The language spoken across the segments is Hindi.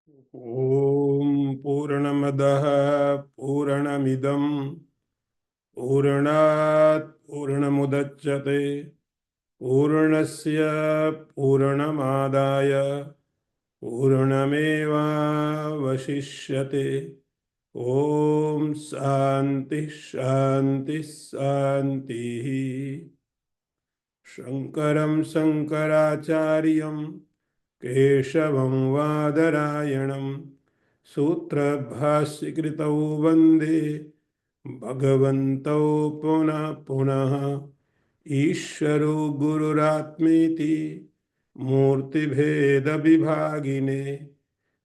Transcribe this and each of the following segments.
ॐ पूर्णमदः पूर्णमिदं पूर्णात् पूर्णमुदच्यते पूर्णस्य पूर्णमादाय पूर्णमेवावशिष्यते। ॐ शान्ति शान्ति शान्तिः। शङ्करं शङ्कराचार्यं केशवं वादरायणं सूत्रभाष्यकृतौ वन्दे भगवन्तौ पुनः पुनः। ईश्वरो गुरुरात्मेति मूर्तिभेदविभागिने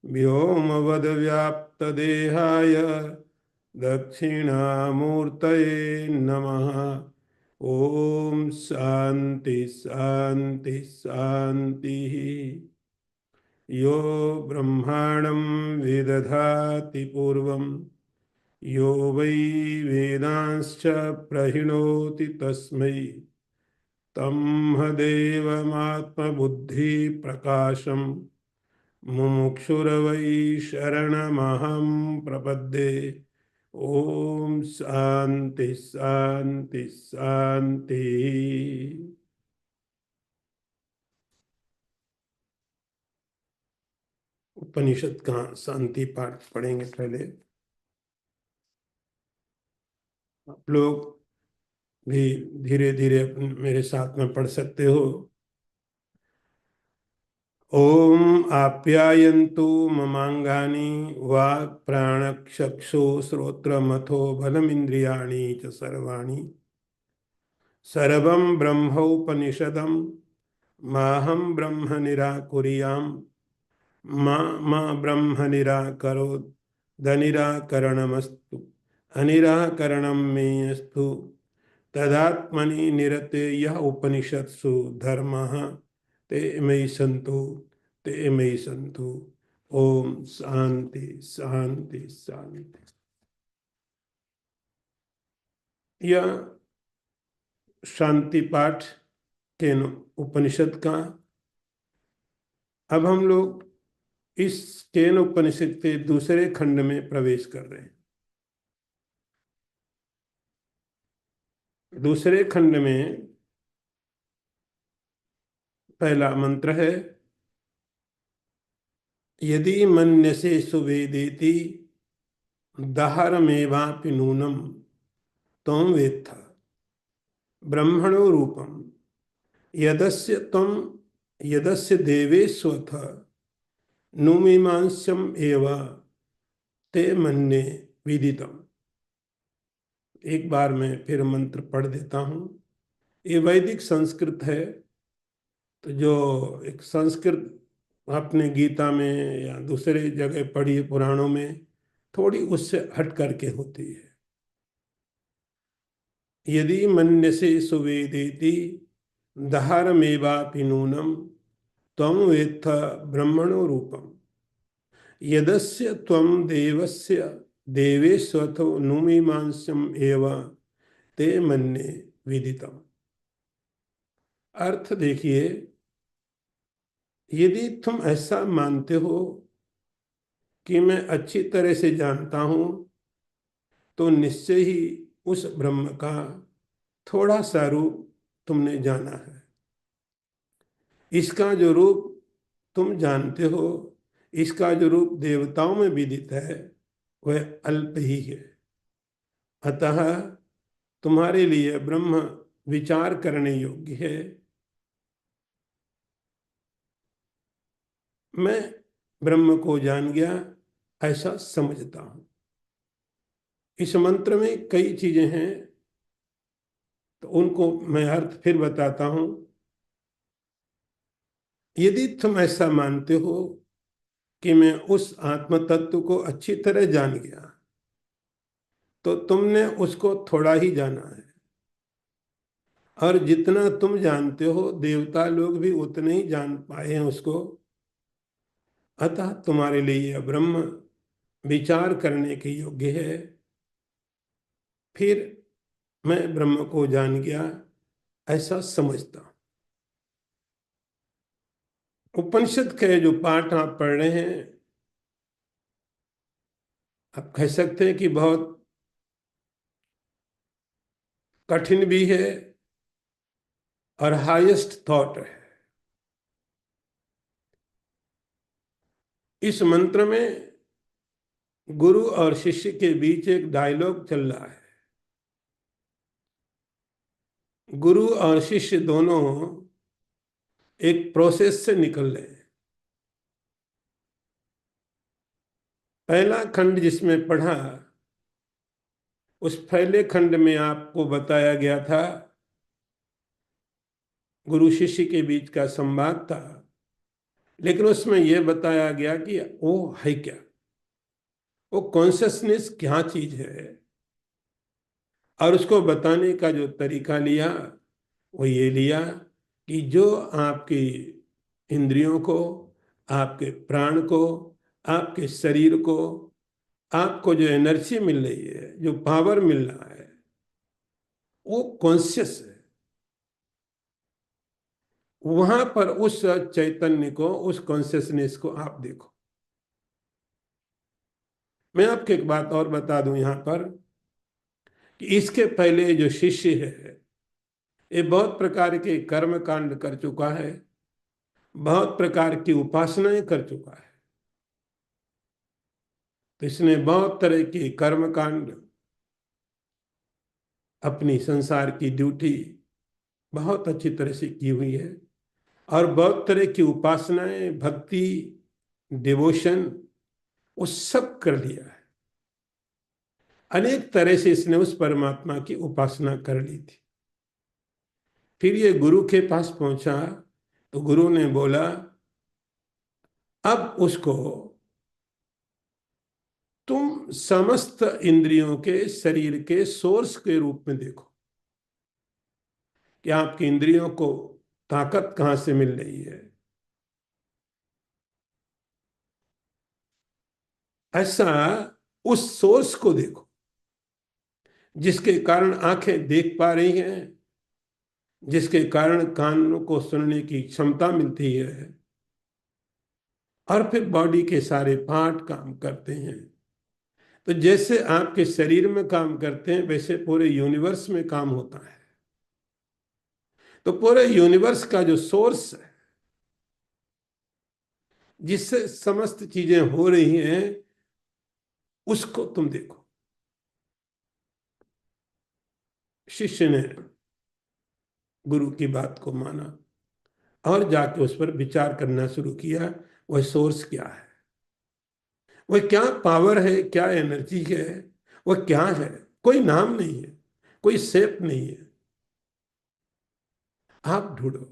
व्योमवद्व्याप्तदेहाय दक्षिणामूर्तये नमः। ओम शांति शांति शांति। यो ब्रह्माणं विदधाति पूर्वं यो वै वेदांश्च प्रहिणोति तस्मै तमहदेवमात्मबुद्धिप्रकाशं मुमुक्षुर्वै शरणमहं प्रपद्ये। ओम शांति शांति शांति। उपनिषद का शांति पाठ पढ़ेंगे। पहले आप लोग भी धीरे धीरे मेरे साथ में पढ़ सकते हो। ओम आप्यायन्तु ममांगानि वाक् प्राणचक्षु श्रोत्रमथो बलमिन्द्रियाणि च सर्वाणि सर्वं ब्रह्मोपनिषदं माहं ब्रह्म निराकुर्याम् मा ब्रह्म निराकरोत् दनिराकरणमस्तु अनिराकरणं मे अस्तु तदात्मनि निरते यः उपनिषत्सु धर्मः ते मयि सन्तु ते मयि सन्तु। ओम शांति शांति शांति। यह शांति पाठ के उपनिषद का अब हम लोग इस केन उपनिषद के दूसरे खंड में प्रवेश कर रहे हैं। दूसरे खंड में पहला मंत्र है, यदि मन्यसे सुवेदेति दहरमेवापि नूनम त्वं वेत्थ ब्रह्मणो रूपम यदस्य देवेष्वथ नुमीमांस्यम एव ते मन्ये विदितम। एक बार मैं फिर मंत्र पढ़ देता हूँ। ये वैदिक संस्कृत है, तो जो एक संस्कृत आपने गीता में या दूसरे जगह पढ़ी पुराणों में थोड़ी उससे हट करके होती है। यदि मन्यसे सुवेदेति दहारमेवापि नूनम त्वं वेत्थ ब्रह्मणो रूपम यदस्य त्वं देवस्य देवेष्वथो नुमीमांस्यम एव ते मन्ये विदितम। अर्थ देखिए, यदि तुम ऐसा मानते हो कि मैं अच्छी तरह से जानता हूं, तो निश्चय ही उस ब्रह्म का थोड़ा सा रूप तुमने जाना है। इसका जो रूप तुम जानते हो, इसका जो रूप देवताओं में विदित है, वह अल्प ही है। अतः तुम्हारे लिए ब्रह्म विचार करने योग्य है। मैं ब्रह्म को जान गया ऐसा समझता हूं। इस मंत्र में कई चीजें हैं, तो उनको मैं अर्थ फिर बताता हूं। यदि तुम ऐसा मानते हो कि मैं उस आत्म तत्व को अच्छी तरह जान गया, तो तुमने उसको थोड़ा ही जाना है, और जितना तुम जानते हो देवता लोग भी उतने ही जान पाए हैं उसको। अतः तुम्हारे लिए यह ब्रह्म विचार करने के योग्य है। फिर मैं ब्रह्म को जान गया ऐसा समझता हूं। उपनिषद के जो पाठ आप पढ़ रहे हैं, आप कह सकते हैं कि बहुत कठिन भी है और हाईएस्ट थॉट है। इस मंत्र में गुरु और शिष्य के बीच एक डायलॉग चल रहा है। गुरु और शिष्य दोनों एक प्रोसेस से निकल रहे हैं। पहला खंड जिसमें पढ़ा, उस पहले खंड में आपको बताया गया था, गुरु शिष्य के बीच का संवाद था, लेकिन उसमें यह बताया गया कि वो है क्या, वो कॉन्शसनेस क्या चीज है। और उसको बताने का जो तरीका लिया वो ये लिया कि जो आपकी इंद्रियों को, आपके प्राण को, आपके शरीर को, आपको जो एनर्जी मिल रही है, जो पावर मिल रहा है, वो कॉन्शियस है। वहां पर उस चैतन्य को, उस कॉन्शियसनेस को आप देखो। मैं आपको एक बात और बता दूं यहां पर कि इसके पहले जो शिष्य है, ये बहुत प्रकार के कर्म कांड कर चुका है, बहुत प्रकार की उपासनाएं कर चुका है। तो इसने बहुत तरह की कर्म कांड, अपनी संसार की ड्यूटी बहुत अच्छी तरह से की हुई है, और बहुत तरह की उपासनाएं, भक्ति, डिवोशन, वो सब कर लिया है। अनेक तरह से इसने उस परमात्मा की उपासना कर ली थी। फिर ये गुरु के पास पहुंचा तो गुरु ने बोला, अब उसको तुम समस्त इंद्रियों के, शरीर के सोर्स के रूप में देखो कि आपकी इंद्रियों को ताकत कहां से मिल रही है। ऐसा उस सोर्स को देखो जिसके कारण आंखें देख पा रही हैं, जिसके कारण कानों को सुनने की क्षमता मिलती है, और फिर बॉडी के सारे पार्ट काम करते हैं। तो जैसे आपके शरीर में काम करते हैं, वैसे पूरे यूनिवर्स में काम होता है। तो पूरे यूनिवर्स का जो सोर्स है, जिससे समस्त चीजें हो रही हैं, उसको तुम देखो। शिष्य ने गुरु की बात को माना और जाके उस पर विचार करना शुरू किया, वह सोर्स क्या है, वह क्या पावर है, क्या एनर्जी है, वह क्या है। कोई नाम नहीं है, कोई शेप नहीं है। आप ढूंढो,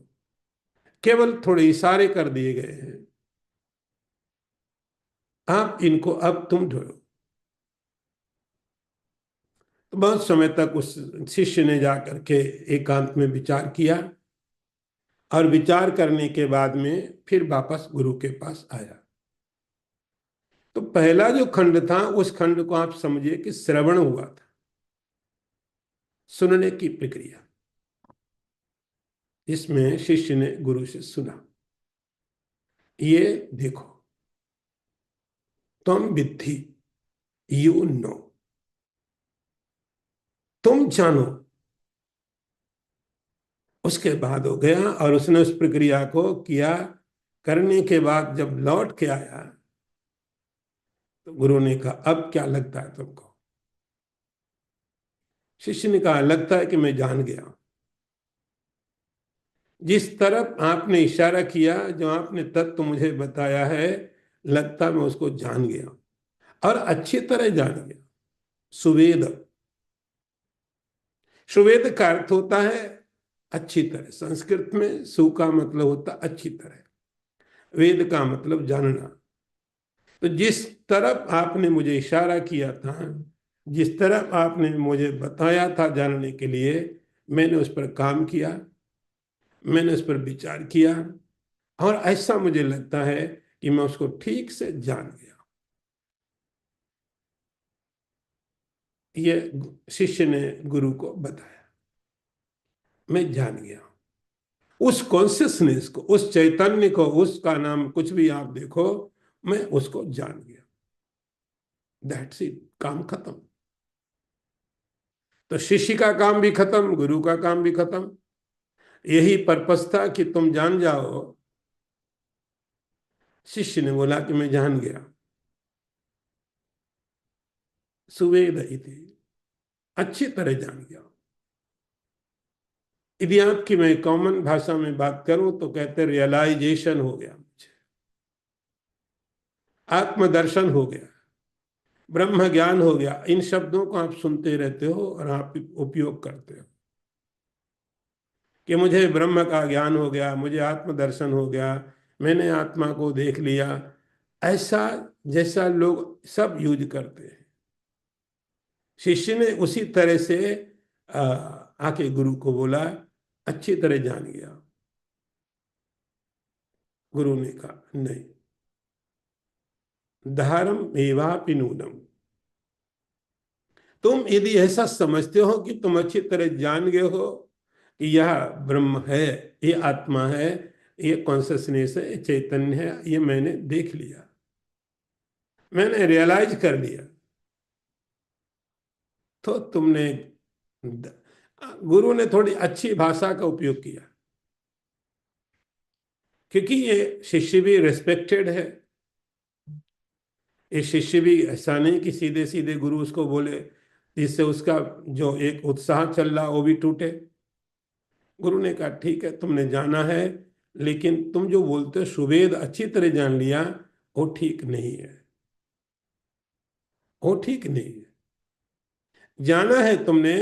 केवल थोड़े इशारे कर दिए गए हैं। आप इनको अब तुम ढूंढो। तो बहुत समय तक उस शिष्य ने जाकर के एकांत में विचार किया, और विचार करने के बाद में फिर वापस गुरु के पास आया। तो पहला जो खंड था, उस खंड को आप समझिए कि श्रवण हुआ था, सुनने की प्रक्रिया, जिसमें शिष्य ने गुरु से सुना। ये देखो, तुम विद्धि, यू नो, तुम जानो। उसके बाद हो गया, और उसने उस प्रक्रिया को किया। करने के बाद जब लौट के आया तो गुरु ने कहा, अब क्या लगता है तुमको? शिष्य ने कहा, लगता है कि मैं जान गया। जिस तरफ आपने इशारा किया, जो आपने तत्व मुझे बताया है, लगता मैं उसको जान गया, और अच्छी तरह जान गया। सुवेद, सुवेद का अर्थ होता है अच्छी तरह। संस्कृत में सु का मतलब होता अच्छी तरह, वेद का मतलब जानना। तो जिस तरफ आपने मुझे इशारा किया था, जिस तरफ आपने मुझे बताया था जानने के लिए, मैंने उस पर काम किया, मैंने उस पर विचार किया, और ऐसा मुझे लगता है कि मैं उसको ठीक से जान गया। ये शिष्य ने गुरु को बताया, मैं जान गया। उस कॉन्शियसनेस को, उस चैतन्य को, उसका नाम कुछ भी आप देखो, मैं उसको जान गया। दैट्स इट, काम खत्म। तो शिष्य का काम भी खत्म, गुरु का काम भी खत्म। यही पर्पस था कि तुम जान जाओ। शिष्य ने बोला कि मैं जान गया, सुवेद ही थी, अच्छी तरह जान गया। यदि आपकी मैं कॉमन भाषा में बात करूं तो कहते रियलाइजेशन हो गया मुझे, आत्मदर्शन हो गया, ब्रह्म ज्ञान हो गया। इन शब्दों को आप सुनते रहते हो और आप उपयोग करते हो कि मुझे ब्रह्म का ज्ञान हो गया, मुझे आत्मदर्शन हो गया, मैंने आत्मा को देख लिया। ऐसा जैसा लोग सब यूज करते हैं। शिष्य ने उसी तरह से आके गुरु को बोला, अच्छी तरह जान गया। गुरु ने कहा नहीं, धारम एवापि नूनम। तुम यदि ऐसा समझते हो कि तुम अच्छी तरह जान गए हो कि यह ब्रह्म है, ये आत्मा है, ये कॉन्शसनेस है, ये चैतन्य है, ये मैंने देख लिया, मैंने रियलाइज कर लिया, तो तुमने, गुरु ने थोड़ी अच्छी भाषा का उपयोग किया, क्योंकि ये शिष्य भी रिस्पेक्टेड है। ये शिष्य भी ऐसा नहीं कि सीधे सीधे गुरु उसको बोले, जिससे उसका जो एक उत्साह चल रहा वो भी टूटे। गुरु ने कहा ठीक है, तुमने जाना है, लेकिन तुम जो बोलते हो सुवेद अच्छी तरह जान लिया, वो ठीक नहीं है, वो ठीक नहीं है। जाना है तुमने,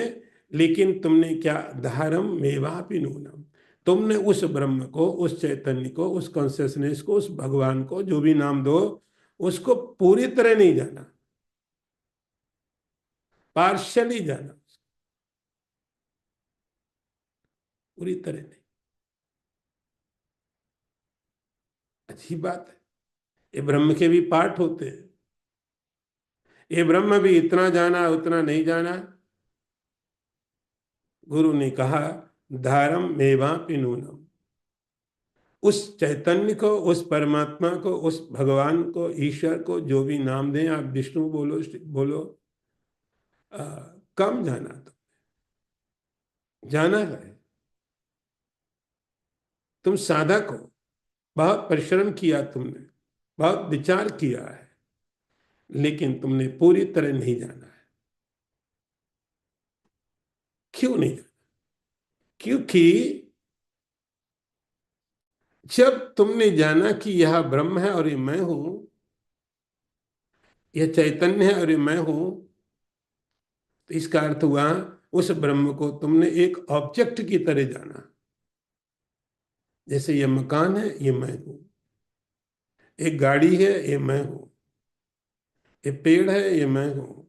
लेकिन तुमने क्या, धारम मेवापि नूनम, तुमने उस ब्रह्म को, उस चैतन्य को, उस कॉन्शियसनेस को, उस भगवान को, जो भी नाम दो, उसको पूरी तरह नहीं जाना, पार्शियली जाना, पूरी तरह नहीं। अच्छी बात है, ये ब्रह्म के भी पार्ट होते हैं। ये ब्रह्म भी इतना जाना उतना नहीं जाना। गुरु ने कहा धारम मेवापि नूनम, उस चैतन्य को, उस परमात्मा को, उस भगवान को, ईश्वर को, जो भी नाम दें आप, विष्णु बोलो, बोलो, आ, कम जाना, तो जाना है। तुम साधक हो, बहुत परिश्रम किया तुमने, बहुत विचार किया है, लेकिन तुमने पूरी तरह नहीं जाना है। क्यों नहीं जाना? क्योंकि जब तुमने जाना कि यह ब्रह्म है और ये मैं हूं, यह चैतन्य है और ये मैं हूं, तो इसका अर्थ हुआ उस ब्रह्म को तुमने एक ऑब्जेक्ट की तरह जाना। जैसे ये मकान है, ये मैं हूं, एक गाड़ी है, ये मैं हूं, ये पेड़ है, ये मैं हूं,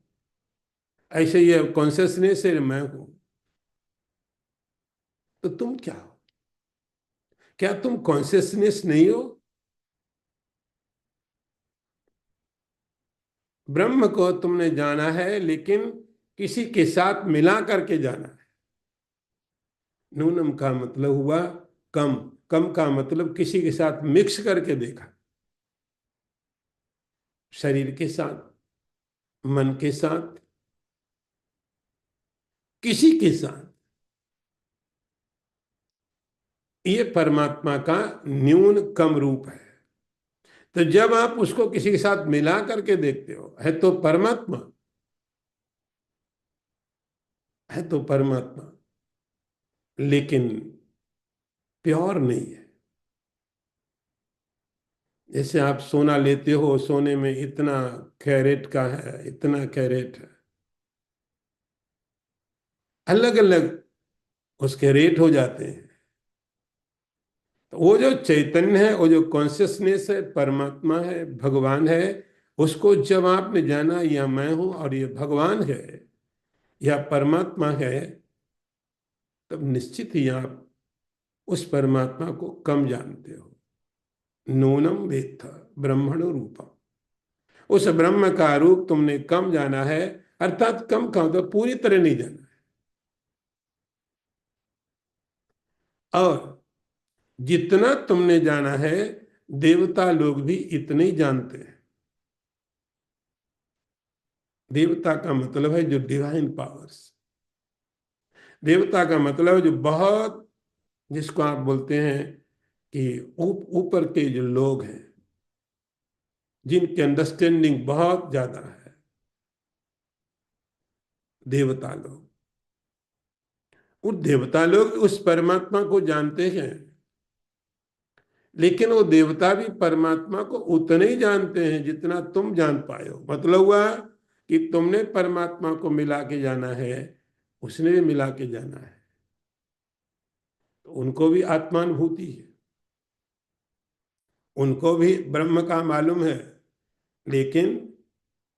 ऐसे ये कॉन्शियसनेस है, मैं हूं। तो तुम क्या हो? क्या तुम कॉन्शियसनेस नहीं हो? ब्रह्म को तुमने जाना है, लेकिन किसी के साथ मिला करके जाना है। नूनम का मतलब हुआ कम, कम का मतलब किसी के साथ मिक्स करके देखा, शरीर के साथ, मन के साथ, किसी के साथ। ये परमात्मा का न्यून कम रूप है। तो जब आप उसको किसी के साथ मिला करके देखते हो, है तो परमात्मा, है तो परमात्मा, लेकिन प्योर नहीं है। जैसे आप सोना लेते हो, सोने में इतना कैरेट का है, इतना कैरेट है, अलग अलग उसके रेट हो जाते हैं। तो वो जो चैतन्य है, वो जो कॉन्शियसनेस है, परमात्मा है, भगवान है, उसको जब आपने जाना, या मैं हूं और ये भगवान है, या परमात्मा है, तब निश्चित ही आप उस परमात्मा को कम जानते हो। नूनम वेत्थ ब्रह्मण रूपम, उस ब्रह्म का रूप तुमने कम जाना है। अर्थात कम का तो पूरी तरह नहीं जाना है। और जितना तुमने जाना है, देवता लोग भी इतने ही जानते हैं। देवता का मतलब है जो डिवाइन पावर्स। देवता का मतलब है जो बहुत, जिसको आप बोलते हैं कि ऊपर के जो लोग हैं, जिनकी अंडरस्टैंडिंग बहुत ज्यादा है, देवता लोग। वो देवता लोग उस परमात्मा को जानते हैं, लेकिन वो देवता भी परमात्मा को उतना ही जानते हैं जितना तुम जान पाए हो। मतलब हुआ कि तुमने परमात्मा को मिला के जाना है, उसने भी मिला के जाना है, तो उनको भी आत्मानुभूति है, उनको भी ब्रह्म का मालूम है। लेकिन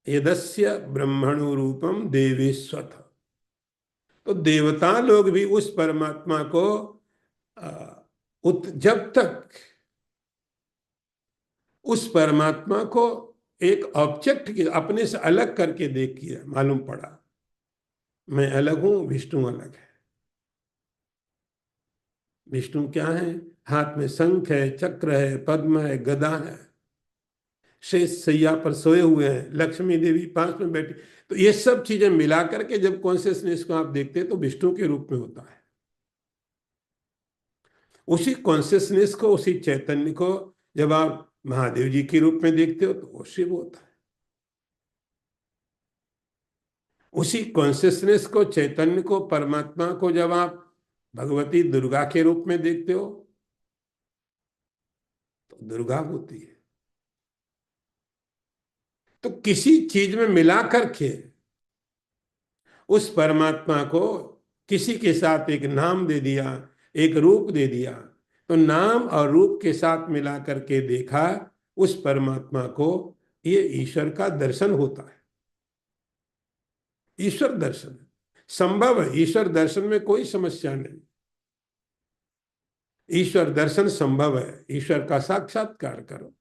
यदस्य ब्रह्मणु रूपम देवेश्वत, तो देवता लोग भी उस परमात्मा को जब तक उस परमात्मा को एक ऑब्जेक्ट के अपने से अलग करके देखिए, मालूम पड़ा मैं अलग हूं, विष्णु अलग है। विष्णु क्या है? हाथ में शंख है, चक्र है, पद्म है, गदा है, शेष सैया पर सोए हुए हैं, लक्ष्मी देवी पास में बैठी। तो ये सब चीजें मिला करके जब कॉन्शियसनेस को आप देखते हैं तो विष्णु के रूप में होता है। उसी कॉन्शियसनेस को, उसी चैतन्य को जब आप महादेव जी के रूप में देखते हो तो वो शिव होता है। उसी कॉन्शियसनेस को, चैतन्य को, परमात्मा को जब आप भगवती दुर्गा के रूप में देखते हो तो दुर्गा होती है। तो किसी चीज में मिला करके उस परमात्मा को किसी के साथ एक नाम दे दिया, एक रूप दे दिया, तो नाम और रूप के साथ मिला करके देखा उस परमात्मा को, ये ईश्वर का दर्शन होता है। ईश्वर दर्शन संभव है, ईश्वर दर्शन में कोई समस्या नहीं। ईश्वर दर्शन संभव है, ईश्वर का साक्षात्कार करो।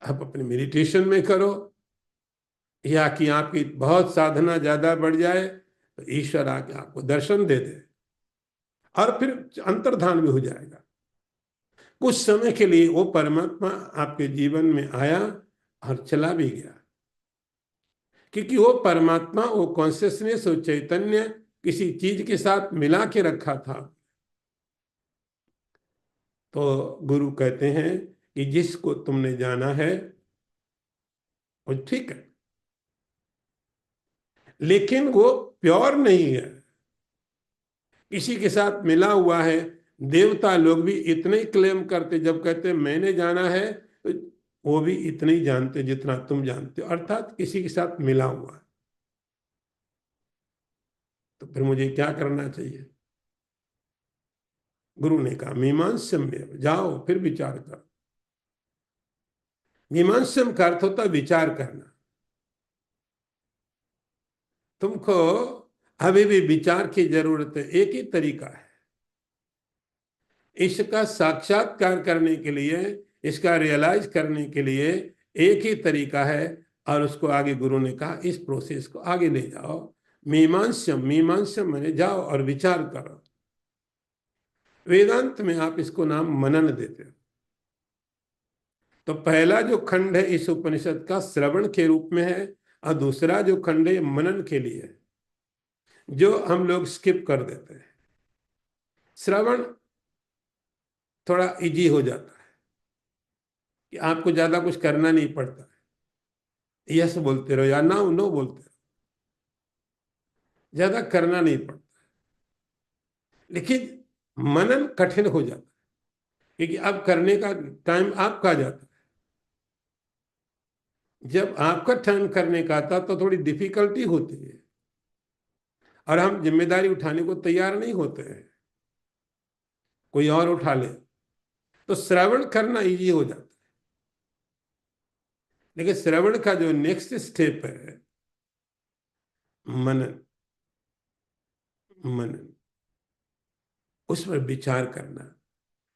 आप अपने मेडिटेशन में करो, या कि आपकी बहुत साधना ज्यादा बढ़ जाए तो ईश्वर आके आपको दर्शन दे दे, और फिर अंतर्धान भी हो जाएगा। कुछ समय के लिए वो परमात्मा आपके जीवन में आया और चला भी गया, क्योंकि वो परमात्मा, वो कॉन्शियसनेस, वो चैतन्य किसी चीज के साथ मिला के रखा था। तो गुरु कहते हैं कि जिसको तुमने जाना है वो ठीक है, लेकिन वो प्योर नहीं है, किसी के साथ मिला हुआ है। देवता लोग भी इतने ही क्लेम करते, जब कहते मैंने जाना है तो वो भी इतने ही जानते जितना तुम जानते हो, अर्थात किसी के साथ मिला हुआ है। तो फिर मुझे क्या करना चाहिए? गुरु ने कहा मीमांसम में जाओ, फिर विचार करो। मीमांसम का अर्थ होता है विचार करना। तुमको अभी भी विचार की जरूरत है। एक ही तरीका है इसका साक्षात्कार करने के लिए, इसका रियलाइज करने के लिए, एक ही तरीका है। और उसको आगे गुरु ने कहा इस प्रोसेस को आगे ले जाओ। मीमांसम, मीमांसम मैंने जाओ और विचार करो। वेदांत में आप इसको नाम मनन देते हो। तो पहला जो खंड है इस उपनिषद का श्रवण के रूप में है, और दूसरा जो खंड है मनन के लिए है, जो हम लोग स्किप कर देते हैं। श्रवण थोड़ा इजी हो जाता है कि आपको ज्यादा कुछ करना नहीं पड़ता है, यस बोलते रहो या ना नो बोलते रहो, ज्यादा करना नहीं पड़ता। लेकिन मनन कठिन हो जाता है, क्योंकि अब करने का टाइम आपका जाता है। जब आपका टाइम करने का आता तो थोड़ी डिफिकल्टी होती है, और हम जिम्मेदारी उठाने को तैयार नहीं होते हैं, कोई और उठा ले। तो श्रवण करना इजी हो जाता है। लेकिन श्रवण का जो नेक्स्ट स्टेप है मनन, मनन उस पर विचार करना।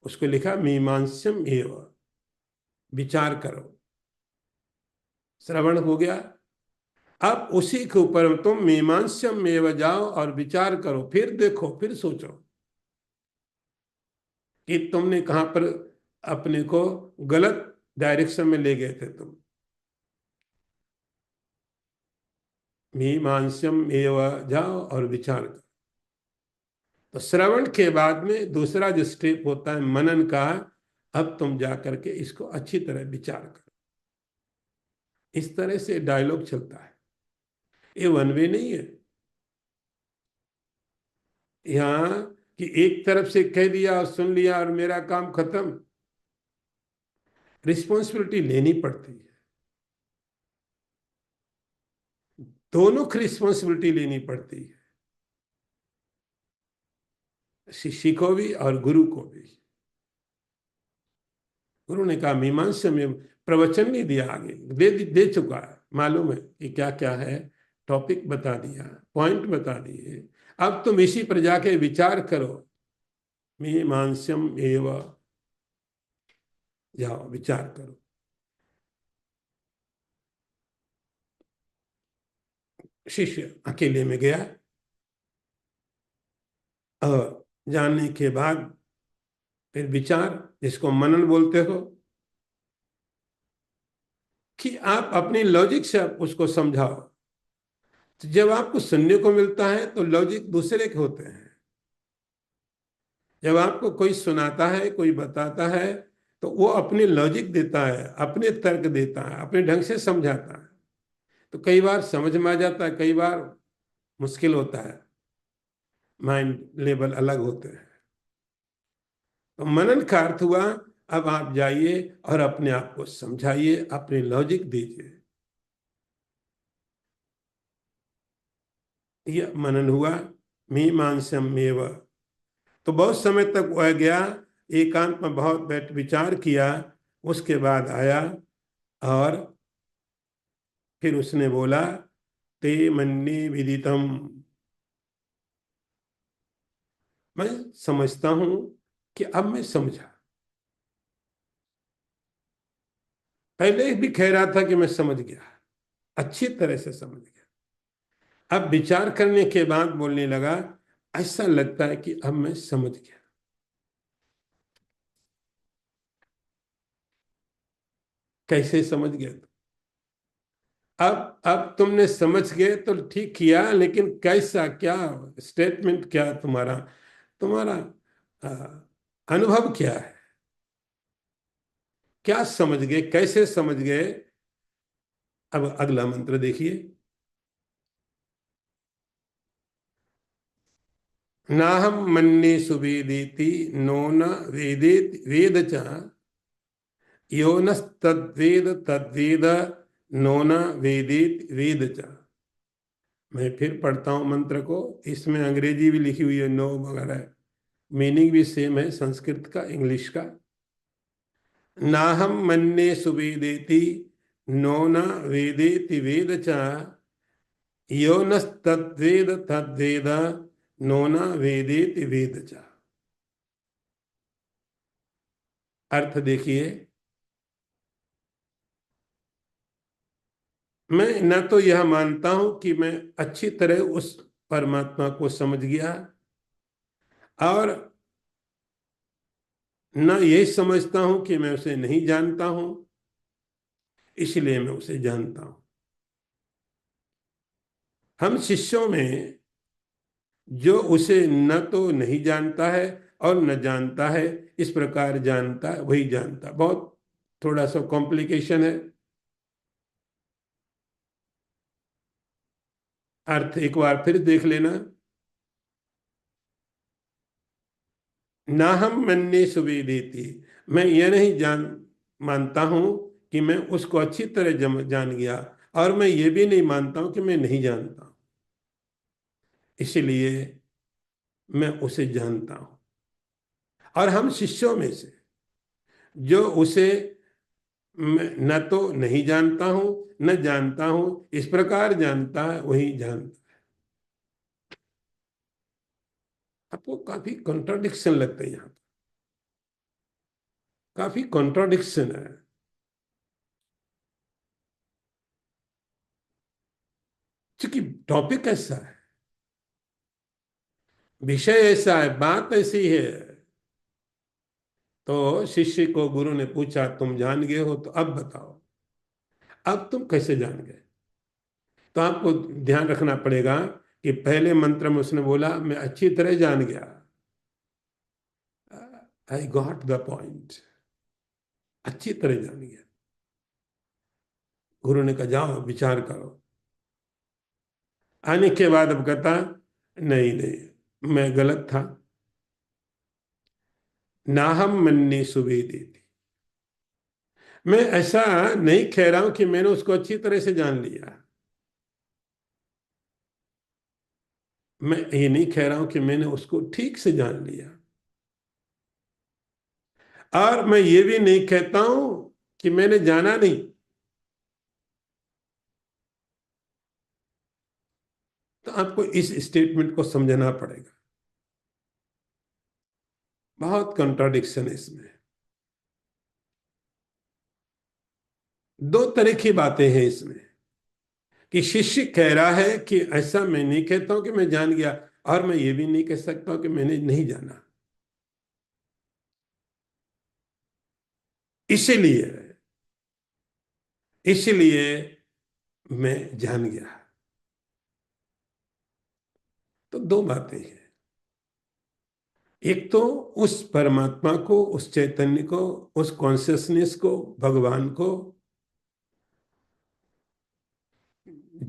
उसको लिखा मीमांसम एव, विचार करो। श्रवण हो गया, अब उसी के ऊपर तुम मीमांसम में जाओ और विचार करो, फिर देखो, फिर सोचो कि तुमने कहां पर अपने को गलत डायरेक्शन में ले गए थे तुम। मीमांस्यम एव, जाओ और विचार करो। तो श्रवण के बाद में दूसरा जो स्टेप होता है मनन का, अब तुम जा करके इसको अच्छी तरह विचार करो। इस तरह से डायलॉग चलता है, ये वन वे नहीं है। यहाँ कि एक तरफ से कह दिया और सुन लिया और मेरा काम खत्म। रिस्पॉन्सिबिलिटी लेनी पड़ती है, दोनों की रिस्पॉन्सिबिलिटी लेनी पड़ती है, शिष्य को भी और गुरु को भी। गुरु ने कहा मीमांसा में प्रवचन नहीं दिया, आगे दे चुका है, मालूम है कि क्या क्या है, टॉपिक बता दिया, पॉइंट बता दिए। अब तुम इसी पर जाके विचार करो। मीमांस्यम एव, जाओ विचार करो। शिष्य अकेले में गया और जानने के बाद फिर विचार, जिसको मनन बोलते हो, कि आप अपनी लॉजिक से आप उसको समझाओ। तो जब आपको सुनने को मिलता है तो लॉजिक दूसरे के होते हैं। जब आपको कोई सुनाता है, कोई बताता है, तो वो अपनी लॉजिक देता है, अपने तर्क देता है, अपने ढंग से समझाता है। तो कई बार समझ में आ जाता है, कई बार मुश्किल होता है, माइंड लेवल अलग होते हैं। तो मनन का अर्थ हुआ, अब आप जाइए और अपने आप को समझाइए, अपनी लॉजिक दीजिए। यह मनन हुआ। मीमांसम एव। तो बहुत समय तक वह गया, एकांत में बहुत बैठ विचार किया। उसके बाद आया और फिर उसने बोला, ते मन्ये विदितम, मैं समझता हूं कि अब मैं समझा। पहले भी कह रहा था कि मैं समझ गया, अच्छी तरह से समझ गया। अब विचार करने के बाद बोलने लगा, ऐसा लगता है कि अब मैं समझ गया। कैसे समझ गया? अब तुमने समझ गए तो ठीक किया, लेकिन कैसा, क्या स्टेटमेंट, क्या तुम्हारा तुम्हारा अ, अनुभव क्या है? क्या समझ गए, कैसे समझ गए? अब अगला मंत्र देखिए। नाहम मन्ये सुवेदेति, नो न वेदेत वेद च, यो न तद्वेद तद्वेद, नो न वेदेत वेद च। मैं फिर पढ़ता हूं मंत्र को। इसमें अंग्रेजी भी लिखी हुई है, नो वगैरह, मीनिंग भी सेम है, संस्कृत का इंग्लिश का। नाहम मन्ये सुवेदेति, नो न वेदेति वेद च, यो न तद्वेद तद्वेद, नो न वेदेति वेद च। अर्थ देखिए, मैं न तो यह मानता हूं कि मैं अच्छी तरह उस परमात्मा को समझ गया, और न यही समझता हूं कि मैं उसे नहीं जानता हूं, इसलिए मैं उसे जानता हूं। हम शिष्यों में जो उसे न तो नहीं जानता है और न जानता है, इस प्रकार जानता है, वही जानता। बहुत थोड़ा सा कॉम्प्लिकेशन है। अर्थ एक बार फिर देख लेना। ना हम मन्ये सुवेदेति, मैं ये नहीं मानता हूं कि मैं उसको अच्छी तरह जान गया, और मैं ये भी नहीं मानता हूं कि मैं नहीं जानता। इसलिए मैं उसे जानता हूं। और हम शिष्यों में से जो उसे मैं न तो नहीं जानता हूं, न जानता हूं, इस प्रकार जानता है, वही जानता। आपको काफी कॉन्ट्राडिक्शन लगता है यहाँ पर, काफी कॉन्ट्राडिक्शन है। क्योंकि टॉपिक ऐसा है, विषय ऐसा है, बात ऐसी है। तो शिष्य को गुरु ने पूछा, तुम जान गए हो, तो अब बताओ, अब तुम कैसे जान गए? तो आपको ध्यान रखना पड़ेगा कि पहले मंत्र में उसने बोला मैं अच्छी तरह जान गया, आई गॉट द पॉइंट, अच्छी तरह जान गया। गुरु ने कहा जाओ विचार करो। आने के बाद अब कहता नहीं नहीं, मैं गलत था, नाहम मन्ने सुवेदी थी। मैं ऐसा नहीं कह रहा हूं कि मैंने उसको अच्छी तरह से जान लिया, मैं ये नहीं कह रहा हूं कि मैंने उसको ठीक से जान लिया, और मैं ये भी नहीं कहता हूं कि मैंने जाना नहीं। तो आपको इस स्टेटमेंट को समझना पड़ेगा, बहुत कंट्राडिक्शन है इसमें। दो तरह की बातें हैं इसमें, कि शिष्य कह रहा है कि ऐसा मैं नहीं कहता हूं कि मैं जान गया, और मैं ये भी नहीं कह सकता हूं कि मैंने नहीं जाना। इसीलिए इसलिए मैं जान गया। तो दो बातें हैं, एक तो उस परमात्मा को, उस चैतन्य को, उस कॉन्शियसनेस को, भगवान को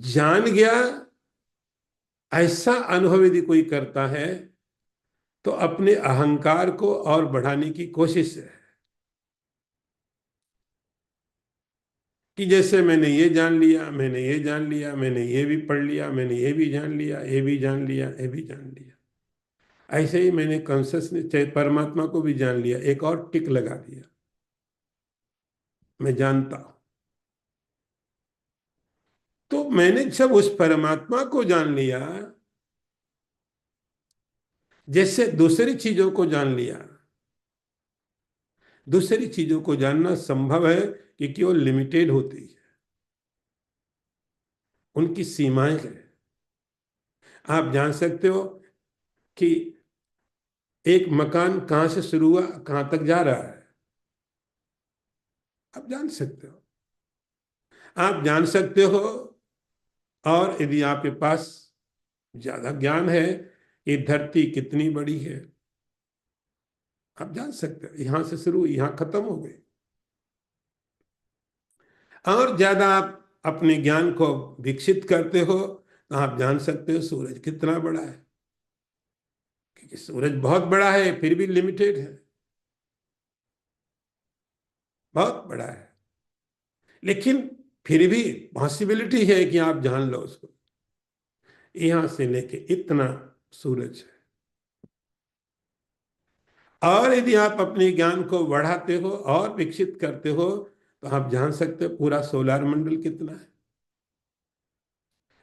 जान गया, ऐसा अनुभव यदि कोई करता है तो अपने अहंकार को और बढ़ाने की कोशिश है, कि जैसे मैंने ये जान लिया, मैंने ये जान लिया, मैंने ये भी पढ़ लिया, मैंने ये भी जान लिया, ये भी जान लिया, ये भी जान लिया। ऐसे ही मैंने कॉन्शियसनेस चाहे परमात्मा को भी जान लिया, एक और टिक लगा दिया, मैं जानता हूं। तो मैंने जब उस परमात्मा को जान लिया, जैसे दूसरी चीजों को जान लिया, दूसरी चीजों को जानना संभव है कि केवल लिमिटेड होती है, उनकी सीमाएं हैं। आप जान सकते हो कि एक मकान कहां से शुरू हुआ, कहां तक जा रहा है, आप जान सकते हो। आप जान सकते हो, और यदि आपके पास ज्यादा ज्ञान है, ये धरती कितनी बड़ी है, आप जान सकते हो, यहां से शुरू यहां खत्म हो गई। और ज्यादा आप अपने ज्ञान को विकसित करते हो तो आप जान सकते हो सूरज कितना बड़ा है, क्योंकि सूरज बहुत बड़ा है फिर भी लिमिटेड है, बहुत बड़ा है, लेकिन फिर भी पॉसिबिलिटी है कि आप जान लो उसको। यहां से लेके इतना सूरज है, और यदि आप अपने ज्ञान को बढ़ाते हो और विकसित करते हो तो आप जान सकते हो पूरा सोलर मंडल कितना है,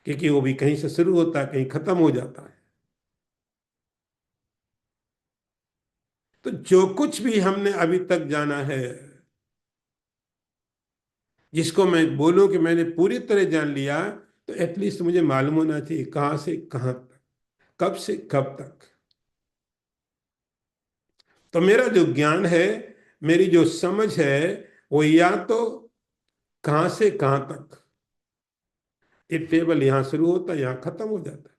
क्योंकि वो भी कहीं से शुरू होता है, कहीं खत्म हो जाता है। तो जो कुछ भी हमने अभी तक जाना है, जिसको मैं बोलूं कि मैंने पूरी तरह जान लिया, तो एटलीस्ट मुझे मालूम होना चाहिए कहां से कहां तक, कब से कब तक। तो मेरा जो ज्ञान है, मेरी जो समझ है, वो या तो कहां से कहां तक, ये टेबल यहां शुरू होता है यहां खत्म हो जाता है।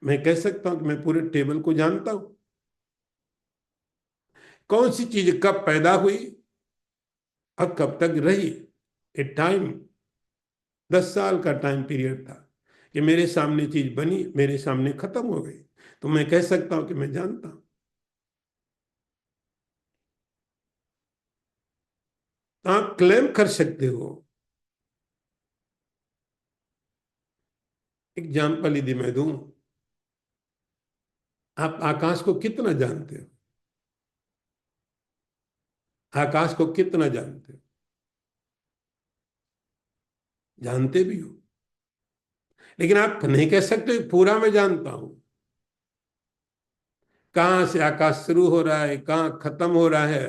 मैं कह सकता हूं कि मैं पूरे टेबल को जानता हूं, कौन सी चीज कब पैदा हुई और कब तक रही। ए टाइम, 10 साल का टाइम पीरियड था कि मेरे सामने चीज बनी, मेरे सामने खत्म हो गई, तो मैं कह सकता हूं कि मैं जानता हूं। तो आप क्लेम कर सकते हो। एग्जाम्पल यदि मैं दूं, आप आकाश को कितना जानते हो, आकाश को कितना जानते हो, जानते भी हो, लेकिन आप नहीं कह सकते पूरा मैं जानता हूं। कहां से आकाश शुरू हो रहा है, कहां खत्म हो रहा है,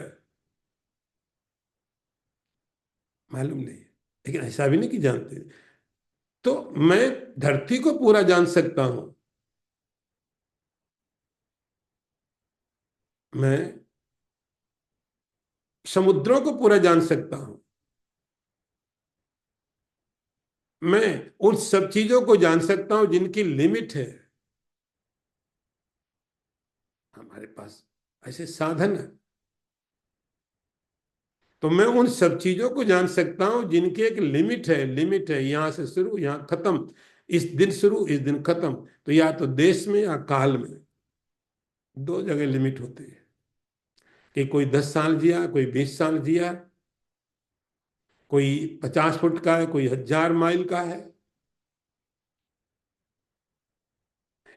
मालूम नहीं, लेकिन ऐसा भी नहीं कि जानते। तो मैं धरती को पूरा जान सकता हूं, मैं समुद्रों को पूरा जान सकता हूं, मैं उन सब चीजों को जान सकता हूं जिनकी लिमिट है। हमारे पास ऐसे साधन है, तो मैं उन सब चीजों को जान सकता हूं जिनकी एक लिमिट है। लिमिट है, यहां से शुरू यहां खत्म, इस दिन शुरू इस दिन खत्म। तो या तो देश में या काल में, दो जगह लिमिट होती है। कि कोई 10 साल जिया, कोई 20 साल जिया, कोई 50 फुट का है, कोई 1000 माइल का है।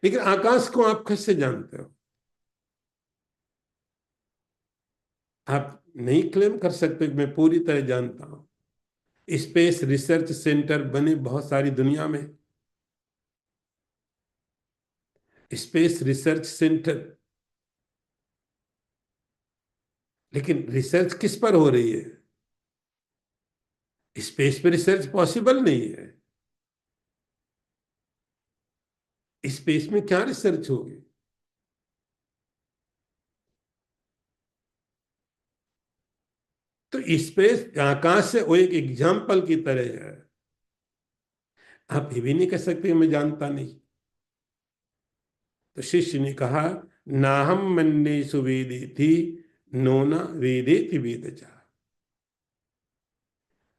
लेकिन आकाश को आप कैसे जानते हो? आप नहीं क्लेम कर सकते कि मैं पूरी तरह जानता हूं। स्पेस रिसर्च सेंटर बने बहुत सारी दुनिया में। स्पेस रिसर्च सेंटर, लेकिन रिसर्च किस पर हो रही है? स्पेस पे रिसर्च पॉसिबल नहीं है। स्पेस में क्या रिसर्च होगी? तो स्पेस आकाश से वो एक एग्जाम्पल की तरह है। आप ये भी नहीं कह सकते मैं जानता नहीं। तो शिष्य ने कहा, नाहम मन्ने सुवेदी थी, नोना वेदेति वेदचा।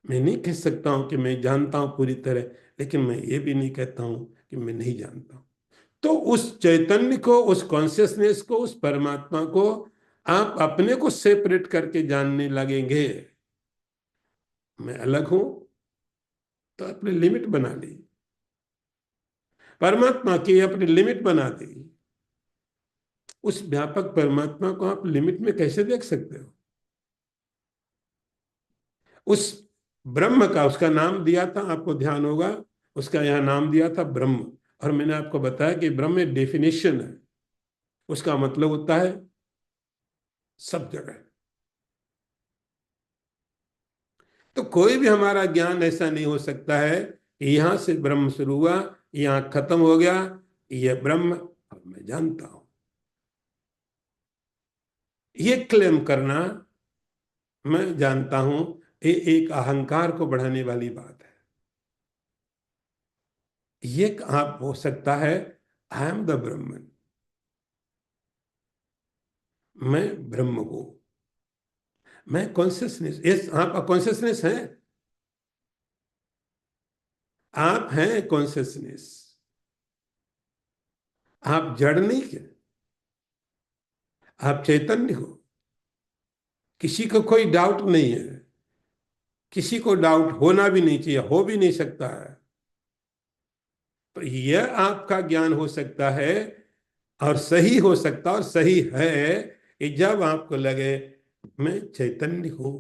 मैं नहीं कह सकता हूं कि मैं जानता हूं पूरी तरह, लेकिन मैं ये भी नहीं कहता हूं कि मैं नहीं जानता हूं। तो उस चैतन्य को, उस कॉन्शियसनेस को, उस परमात्मा को आप अपने को सेपरेट करके जानने लगेंगे। मैं अलग हूं, तो अपनी लिमिट बना ली। परमात्मा की अपनी लिमिट बना दी। उस व्यापक परमात्मा को आप लिमिट में कैसे देख सकते हो? उस ब्रह्म का, उसका नाम दिया था, आपको ध्यान होगा, उसका यहां नाम दिया था ब्रह्म। और मैंने आपको बताया कि ब्रह्म एक डेफिनेशन है। उसका मतलब होता है सब जगह। तो कोई भी हमारा ज्ञान ऐसा नहीं हो सकता है कि यहां से ब्रह्म शुरू हुआ, यहां खत्म हो गया, यह ब्रह्म अब मैं जानता हूं। ये क्लेम करना, मैं जानता हूं, ये एक अहंकार को बढ़ाने वाली बात है। ये आप हो सकता है, आई एम द ब्रह्मन, मैं ब्रह्म हूं, मैं कॉन्शियसनेस। यस, आप कॉन्शियसनेस है, आप हैं कॉन्शियसनेस। आप जड़ नहीं है, आप चैतन्य हो। किसी को कोई डाउट नहीं है, किसी को डाउट होना भी नहीं चाहिए, हो भी नहीं सकता है। तो यह आपका ज्ञान हो सकता है, और सही हो सकता और सही है, कि जब आपको लगे मैं चैतन्य हूं।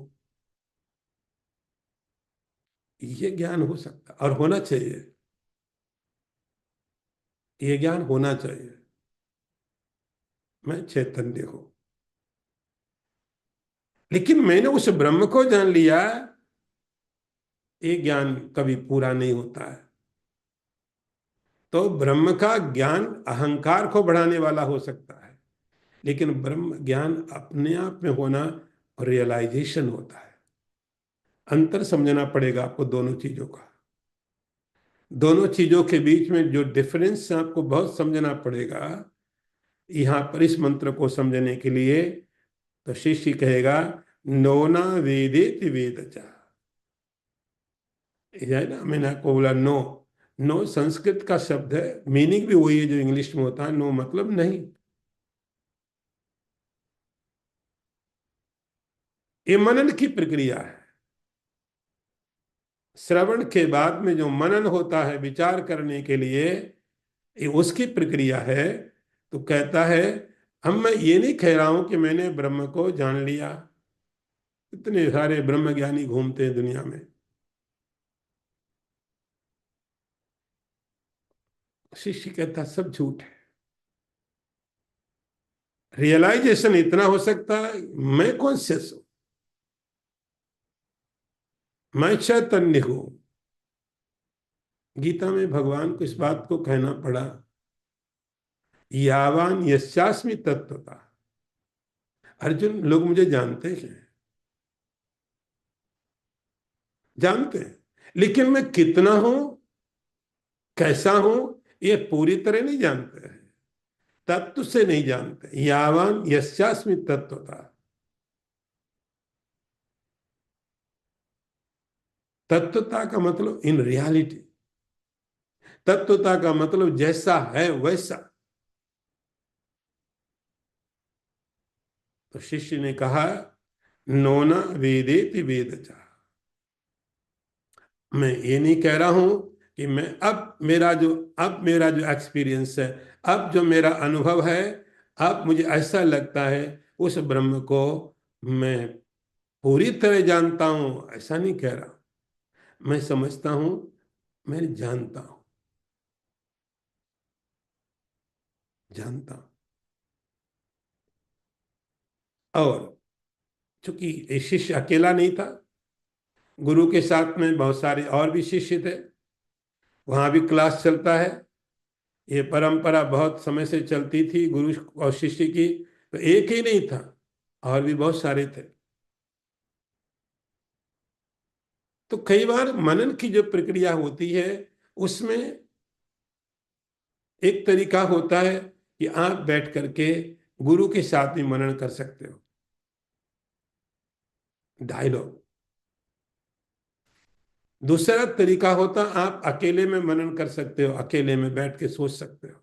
ये ज्ञान हो सकता और होना चाहिए। ये ज्ञान होना चाहिए, मैं चैतन्य हूं। लेकिन मैंने उस ब्रह्म को जान लिया, ये ज्ञान कभी पूरा नहीं होता है। तो ब्रह्म का ज्ञान अहंकार को बढ़ाने वाला हो सकता है, लेकिन ब्रह्म ज्ञान अपने आप में होना और रियलाइजेशन होता है। अंतर समझना पड़ेगा आपको दोनों चीजों का। दोनों चीजों के बीच में जो डिफरेंस आपको बहुत समझना पड़ेगा। यहां पर इस मंत्र को समझने के लिए तो शिष्य कहेगा, नोना वेदेति वेदचा। ये है ना, मैंने आपको बोला नो। नो संस्कृत का शब्द है, मीनिंग भी वही है जो इंग्लिश में होता है, नो मतलब नहीं। ये मनन की प्रक्रिया है। श्रवण के बाद में जो मनन होता है विचार करने के लिए, ये उसकी प्रक्रिया है। तो कहता है, हम मैं ये नहीं कह रहा हूं कि मैंने ब्रह्म को जान लिया। इतने सारे ब्रह्म ज्ञानी घूमते हैं दुनिया में। शिष्य कहता सब झूठ है। रियलाइजेशन इतना हो सकता है, मैं कॉन्शियस हूं, मैं चैतन्य हूं। गीता में भगवान को इस बात को कहना पड़ा, यावान यस्यास्मि तत्वता। अर्जुन, लोग मुझे जानते हैं, जानते हैं। लेकिन मैं कितना हूं, कैसा हूं, ये पूरी तरह नहीं जानते हैं। तत्व से नहीं जानते। यावान यस्यास्मि तत्वता। तत्वता का मतलब इन रियलिटी। तत्वता का मतलब जैसा है वैसा। तो शिष्य ने कहा, नोना वेदेति वेदचा। मैं ये नहीं कह रहा हूं कि मैं अब मेरा जो एक्सपीरियंस है, अब जो मेरा अनुभव है, अब मुझे ऐसा लगता है उस ब्रह्म को मैं पूरी तरह जानता हूं, ऐसा नहीं कह रहा। मैं समझता हूं, मैं जानता हूं, जानता हूं। और चूंकि ये शिष्य अकेला नहीं था, गुरु के साथ में बहुत सारे और भी शिष्य थे। वहां भी क्लास चलता है। ये परंपरा बहुत समय से चलती थी गुरु और शिष्य की। तो एक ही नहीं था, और भी बहुत सारे थे। तो कई बार मनन की जो प्रक्रिया होती है, उसमें एक तरीका होता है कि आप बैठ करके गुरु के साथ भी मनन कर सकते हो, डायलॉग। दूसरा तरीका होता, आप अकेले में मनन कर सकते हो, अकेले में बैठ के सोच सकते हो।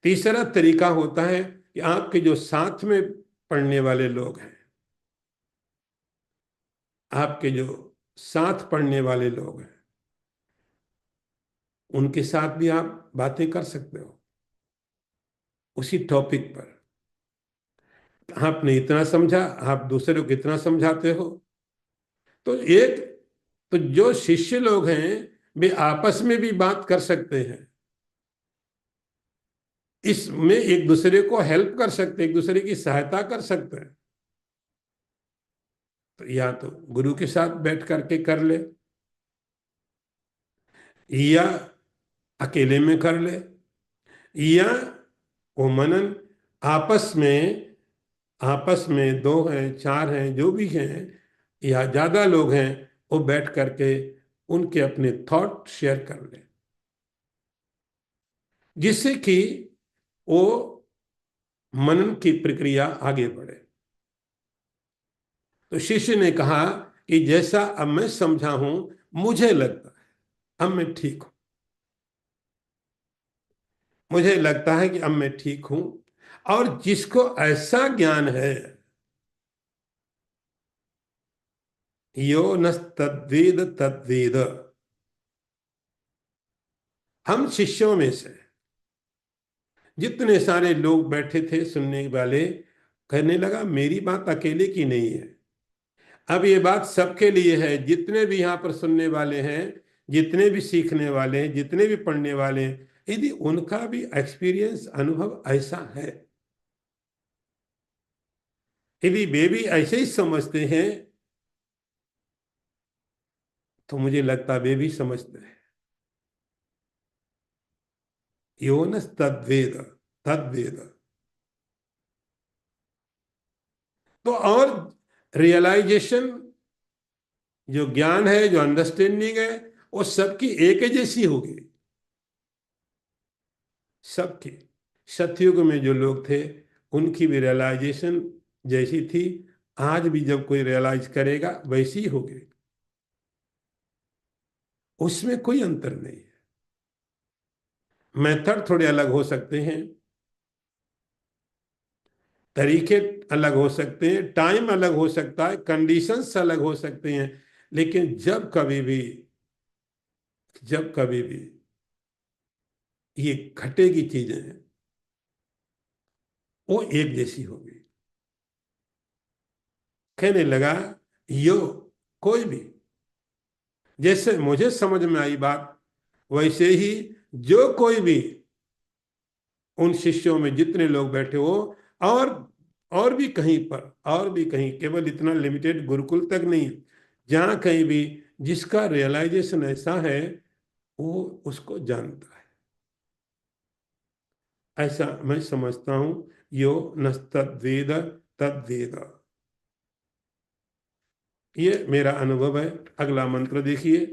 तीसरा तरीका होता है कि आपके जो साथ में पढ़ने वाले लोग हैं, आपके जो साथ पढ़ने वाले लोग हैं, उनके साथ भी आप बातें कर सकते हो उसी टॉपिक पर। आपने इतना समझा, आप दूसरे को कितना समझाते हो। तो एक, तो जो शिष्य लोग हैं, वे आपस में भी बात कर सकते हैं, इसमें एक दूसरे को हेल्प कर सकते हैं, एक दूसरे की सहायता कर सकते हैं। तो या तो गुरु के साथ बैठ करके कर ले, या अकेले में कर ले, या वो मनन आपस में दो हैं, चार हैं, जो भी हैं, या ज्यादा लोग हैं, वो बैठ करके उनके अपने थॉट शेयर कर ले, जिससे कि वो मनन की प्रक्रिया आगे बढ़े। तो शिष्य ने कहा कि जैसा अब मैं समझा हूं, मुझे लगता है अब मैं ठीक हूं। मुझे लगता है कि अब मैं ठीक हूं। और जिसको ऐसा ज्ञान है, यो न तद्वेद तद्वेद। हम शिष्यों में से जितने सारे लोग बैठे थे सुनने वाले, कहने लगा मेरी बात अकेले की नहीं है। अब ये बात सबके लिए है, जितने भी यहाँ पर सुनने वाले हैं, जितने भी सीखने वाले हैं, जितने भी पढ़ने वाले हैं, यदि उनका भी एक्सपीरियंस अनुभव ऐसा है, यदि वे भी ऐसे ही समझते हैं, तो मुझे लगता वे भी समझते हैं। योनस तद्वेद तद्वेद। तो और रियलाइजेशन, जो ज्ञान है, जो अंडरस्टैंडिंग है, वो सबकी एक ही जैसी होगी, सबकी। सतयुग में जो लोग थे, उनकी भी रियलाइजेशन जैसी थी। आज भी जब कोई रियलाइज करेगा, वैसी ही होगी। उसमें कोई अंतर नहीं है। मेथड थोड़े अलग हो सकते हैं, तरीके अलग हो सकते हैं, टाइम अलग हो सकता है, कंडीशंस अलग हो सकते हैं, लेकिन जब कभी भी ये घटेगी चीजें, वो एक जैसी होगी। कहने लगा, यो कोई भी, जैसे मुझे समझ में आई बात, वैसे ही जो कोई भी उन शिष्यों में जितने लोग बैठे हो, और और भी कहीं पर, और भी कहीं, केवल इतना लिमिटेड गुरुकुल तक नहीं, जहां कहीं भी जिसका रियलाइजेशन ऐसा है, वो उसको जानता है। ऐसा मैं समझता हूं। यो नस्तद्वेद तद्वेद। ये मेरा अनुभव है। अगला मंत्र देखिए।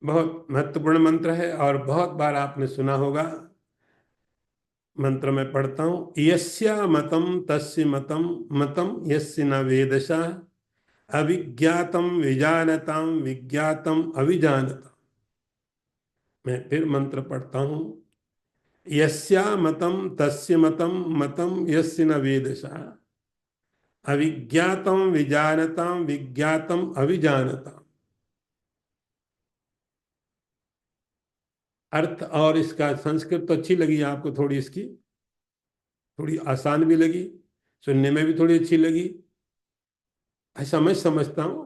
बहुत महत्वपूर्ण मंत्र है और बहुत बार आपने सुना होगा। मंत्र में पढ़ता हूं। यस्य मतम तस्य मतम मतम यस्य न वेदशा अविज्ञातम विजानताम विज्ञातम अविजानताम। मैं फिर मंत्र पढ़ता हूं। यस्या मतम तस्य मतम मतम यस्य न वेदशा अविज्ञातम विजानताम विज्ञातम अविजानताम। अर्थ और इसका संस्कृत तो अच्छी लगी आपको, थोड़ी इसकी थोड़ी आसान भी लगी, सुनने में भी थोड़ी अच्छी लगी, ऐसा मैं समझता हूं।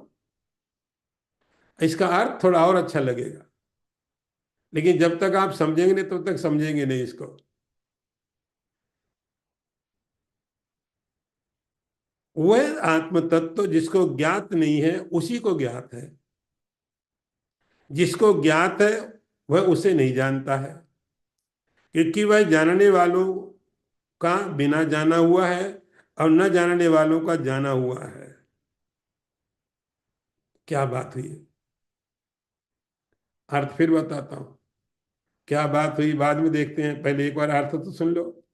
इसका अर्थ थोड़ा और अच्छा लगेगा, लेकिन जब तक आप समझेंगे नहीं तब तक समझेंगे नहीं इसको। वह आत्म तत्व जिसको ज्ञात नहीं है उसी को ज्ञात है, जिसको ज्ञात है वह उसे नहीं जानता है, क्योंकि वह जानने वालों का बिना जाना हुआ है और न जानने वालों का जाना हुआ है। क्या बात हुई? अर्थ फिर बताता हूं। क्या बात हुई बाद में देखते हैं, पहले एक बार अर्थ तो सुन लो।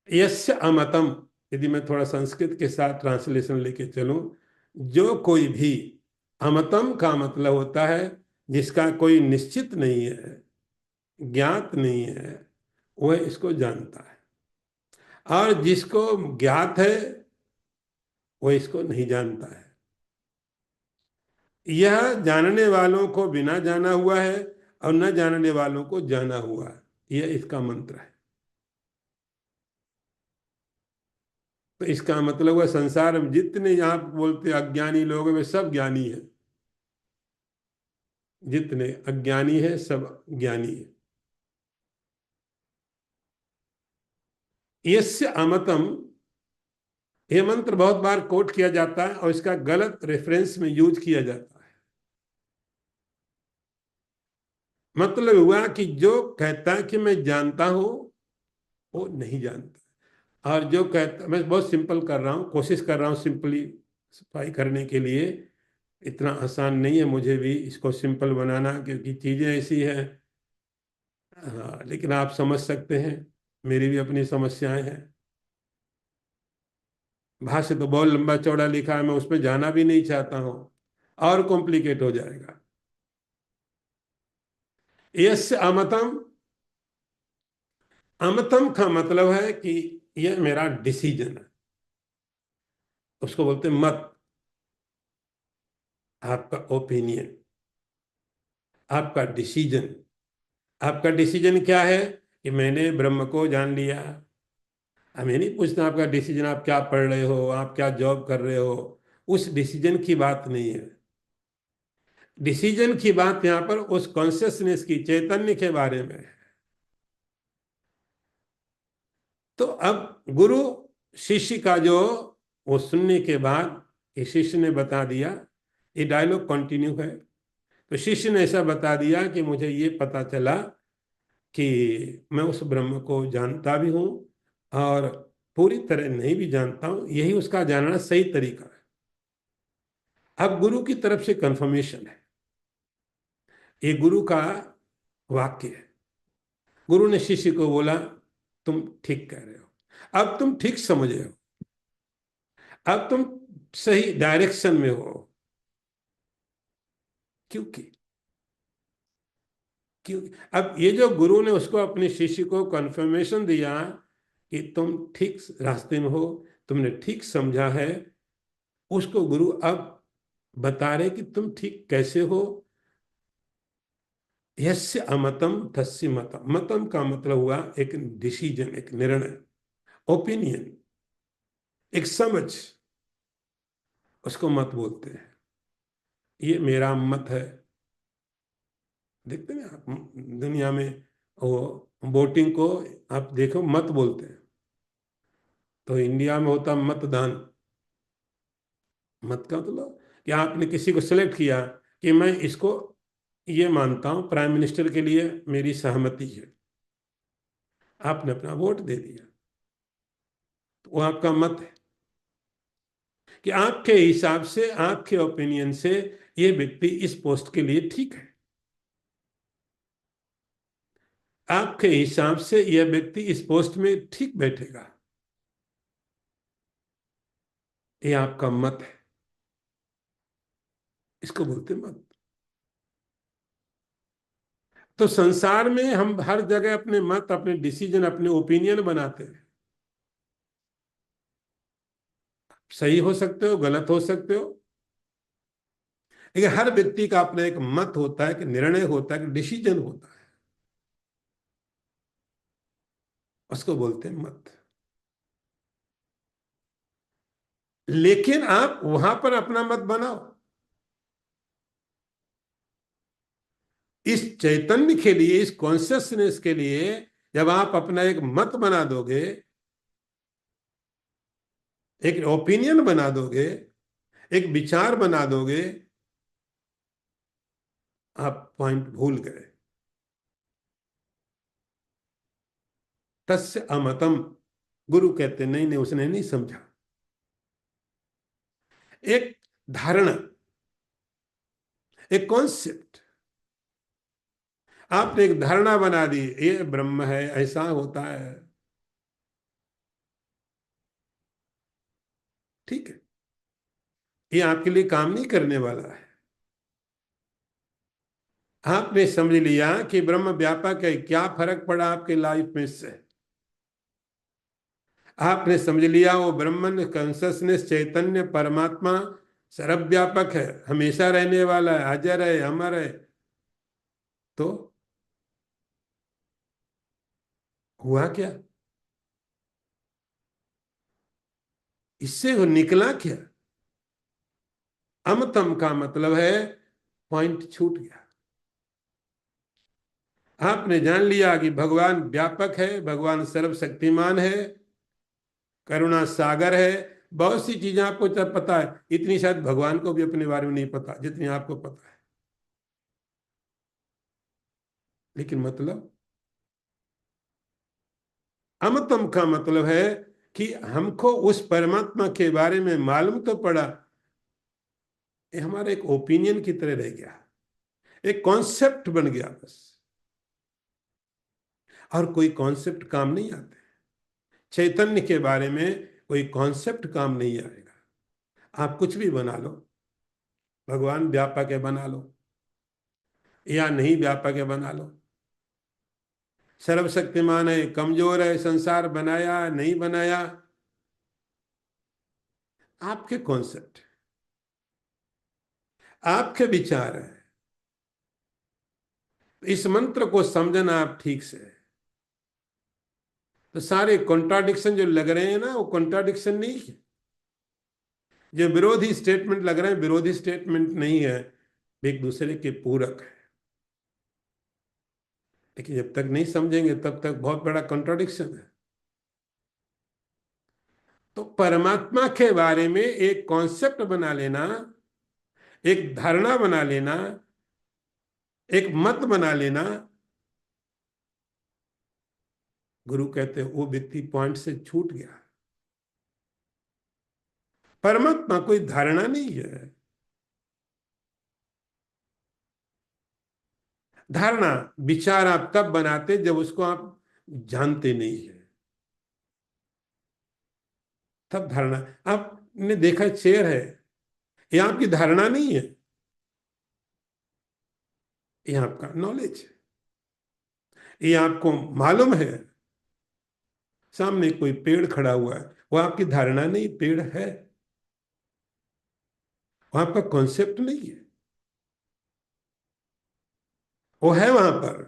यस्य अमतम, यदि मैं थोड़ा संस्कृत के साथ ट्रांसलेशन लेके चलूं, जो कोई भी, अमतम का मतलब होता है जिसका कोई निश्चित नहीं है, ज्ञात नहीं है, वह इसको जानता है। और जिसको ज्ञात है वह इसको नहीं जानता है। यह जानने वालों को बिना जाना हुआ है और न जानने वालों को जाना हुआ है। यह इसका मंत्र है। तो इसका मतलब हुआ संसार में जितने यहाँ बोलते अज्ञानी लोग हैं वे सब ज्ञानी हैं। जितने अज्ञानी है सब ज्ञानी है। यस्य अमतम, यह मंत्र बहुत बार कोट किया जाता है और इसका गलत रेफरेंस में यूज किया जाता है। मतलब हुआ कि जो कहता है कि मैं जानता हूं वो नहीं जानता, और जो कहता, मैं बहुत सिंपल कर रहा हूँ, कोशिश कर रहा हूँ सिंपली सफाई करने के लिए। इतना आसान नहीं है मुझे भी इसको सिंपल बनाना, क्योंकि चीजें ऐसी हैं। हाँ, लेकिन आप समझ सकते हैं, मेरी भी अपनी समस्याएं हैं। भाष्य तो बहुत लंबा चौड़ा लिखा है, मैं उस पर जाना भी नहीं चाहता हूँ, और कॉम्प्लिकेट हो जाएगा। यस्य अमतम, अमतम का मतलब है कि यह मेरा डिसीजन है, उसको बोलते हैं मत, आपका ओपिनियन, आपका डिसीजन। आपका डिसीजन क्या है कि मैंने ब्रह्म को जान लिया। हमें नहीं पूछना आपका डिसीजन, आप क्या पढ़ रहे हो, आप क्या जॉब कर रहे हो, उस डिसीजन की बात नहीं है। डिसीजन की बात यहाँ पर उस कॉन्शियसनेस की, चैतन्य के बारे में है। तो अब गुरु शिष्य का जो, वो सुनने के बाद ये शिष्य ने बता दिया, ये डायलॉग कंटिन्यू है। तो शिष्य ने ऐसा बता दिया कि मुझे ये पता चला कि मैं उस ब्रह्म को जानता भी हूँ और पूरी तरह नहीं भी जानता हूँ, यही उसका जानना सही तरीका है। अब गुरु की तरफ से कंफर्मेशन है, ये गुरु का वाक्य है। गुरु ने शिष्य को बोला तुम ठीक कह रहे हो, अब तुम ठीक समझ रहे हो, अब तुम सही डायरेक्शन में हो। क्योंकि क्योंकि अब ये जो गुरु ने उसको, अपने शिष्य को कंफर्मेशन दिया कि तुम ठीक रास्ते में हो, तुमने ठीक समझा है, उसको गुरु अब बता रहे कि तुम ठीक कैसे हो। यस्य अमतम तस्य मतम, मतम का मतलब हुआ एक डिसीजन, एक निर्णय, ओपिनियन, एक समझ, उसको मत बोलते हैं। ये मेरा मत है। देखते हैं आप दुनिया में वो वोटिंग को आप देखो मत बोलते हैं, तो इंडिया में होता मतदान। मत का मतलब कि आपने किसी को सिलेक्ट किया कि मैं इसको ये मानता हूं प्राइम मिनिस्टर के लिए मेरी सहमति है, आपने अपना वोट दे दिया, तो वो आपका मत है कि आपके हिसाब से, आपके ओपिनियन से ये व्यक्ति इस पोस्ट के लिए ठीक है, आपके हिसाब से यह व्यक्ति इस पोस्ट में ठीक बैठेगा, ये आपका मत है, इसको बोलते मत। तो संसार में हम हर जगह अपने मत, अपने डिसीजन, अपने ओपिनियन बनाते हैं। सही हो सकते हो, गलत हो सकते हो, लेकिन हर व्यक्ति का अपना एक मत होता है, कि निर्णय होता है, कि डिसीजन होता है, उसको बोलते हैं मत। लेकिन आप वहां पर अपना मत बनाओ। इस चैतन्य के लिए, इस कॉन्शियसनेस के लिए जब आप अपना एक मत बना दोगे, एक ओपिनियन बना दोगे, एक विचार बना दोगे, आप पॉइंट भूल गए। तस्य अमतम, गुरु कहते नहीं नहीं, उसने नहीं समझा। एक धारणा, एक कॉन्सेप्ट, आपने एक धारणा बना दी, ये ब्रह्म है, ऐसा होता है, ठीक है, ये आपके लिए काम नहीं करने वाला है। आपने समझ लिया कि ब्रह्म व्यापक है, क्या फर्क पड़ा आपके लाइफ में इससे? आपने समझ लिया वो ब्रह्मन कॉन्शसनेस, चैतन्य परमात्मा सर्वव्यापक है, हमेशा रहने वाला है, अजर है, अमर है। तो हुआ क्या? इससे वो निकला क्या? अमतम का मतलब है पॉइंट छूट गया। आपने जान लिया कि भगवान व्यापक है, भगवान सर्वशक्तिमान है, करुणा सागर है। बहुत सी चीजें आपको तब पता है, इतनी शायद भगवान को भी अपने बारे में नहीं पता जितनी आपको पता है। लेकिन मतलब, अमतम का मतलब है कि हमको उस परमात्मा के बारे में मालूम तो पड़ा, ये हमारा एक ओपिनियन की तरह रह गया, एक कॉन्सेप्ट बन गया बस। और कोई कॉन्सेप्ट काम नहीं आते। चैतन्य के बारे में कोई कॉन्सेप्ट काम नहीं आएगा। आप कुछ भी बना लो, भगवान व्यापक है बना लो, या नहीं व्यापक है बना लो, सर्वशक्तिमान है, कमजोर है, संसार बनाया नहीं बनाया, आपके कॉन्सेप्ट, आपके विचार है। इस मंत्र को समझना आप ठीक से, तो सारे कॉन्ट्राडिक्शन जो लग रहे हैं ना, वो कॉन्ट्राडिक्शन नहीं है। जो विरोधी स्टेटमेंट लग रहे हैं, विरोधी स्टेटमेंट नहीं है, एक दूसरे के पूरक है। लेकिन जब तक नहीं समझेंगे तब तक बहुत बड़ा कॉन्ट्राडिक्शन है। तो परमात्मा के बारे में एक कॉन्सेप्ट बना लेना, एक धारणा बना लेना, एक मत बना लेना, गुरु कहते हैं वो व्यक्ति पॉइंट से छूट गया। परमात्मा कोई धारणा नहीं है। धारणा, विचार आप तब बनाते जब उसको आप जानते नहीं है, तब धारणा। आपने देखा चेयर है, ये आपकी धारणा नहीं है, ये आपका नॉलेज है, ये आपको मालूम है। सामने कोई पेड़ खड़ा हुआ है, वो आपकी धारणा नहीं, पेड़ है, वो आपका कॉन्सेप्ट नहीं है, वो है वहां पर।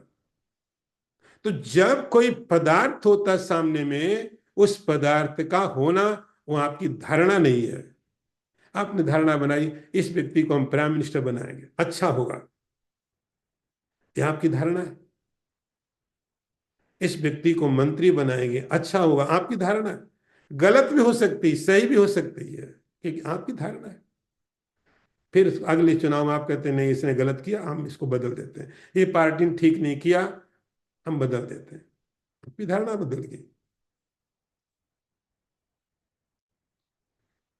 तो जब कोई पदार्थ होता है सामने में, उस पदार्थ का होना वो आपकी धारणा नहीं है। आपने धारणा बनाई, इस व्यक्ति को हम प्राइम मिनिस्टर बनाएंगे, अच्छा होगा, यह आपकी धारणा है। इस व्यक्ति को मंत्री बनाएंगे, अच्छा होगा, आपकी धारणा है। गलत भी हो सकती, सही भी हो सकती है, क्योंकि आपकी धारणा है। फिर अगले चुनाव में आप कहते हैं नहीं इसने गलत किया, हम इसको बदल देते हैं, ये पार्टी ने ठीक नहीं किया, हम बदल देते हैं। आपकी धारणा बदल गई।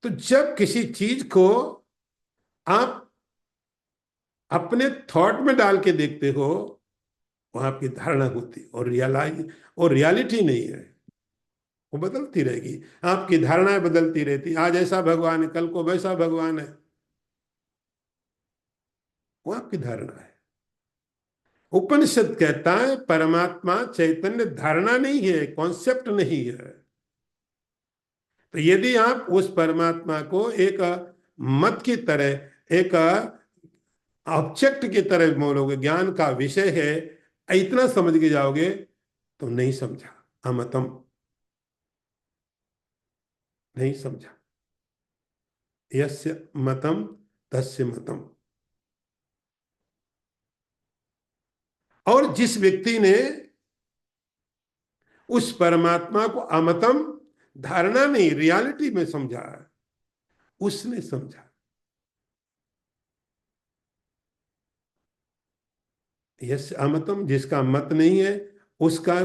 तो जब किसी चीज को आप अपने थॉट में डाल के देखते हो, वो आपकी धारणा होती है, और रियलिटी नहीं है, वो बदलती रहेगी। आपकी धारणाएं बदलती रहती, आज ऐसा भगवान है, कल को वैसा भगवान है, वो आपकी धारणा है। उपनिषद कहता है परमात्मा चैतन्य धारणा नहीं है, कॉन्सेप्ट नहीं है। तो यदि आप उस परमात्मा को एक मत की तरह, एक ऑब्जेक्ट की तरह बोलोगे, ज्ञान का विषय है, इतना समझ के जाओगे, तो नहीं समझा, अमतम, नहीं समझा। यस्य मतम तस्य मतम। और जिस व्यक्ति ने उस परमात्मा को अमतम, धारणा नहीं रियलिटी में समझा है, उसने समझा। यस्य अमतम, जिसका मत नहीं है उसका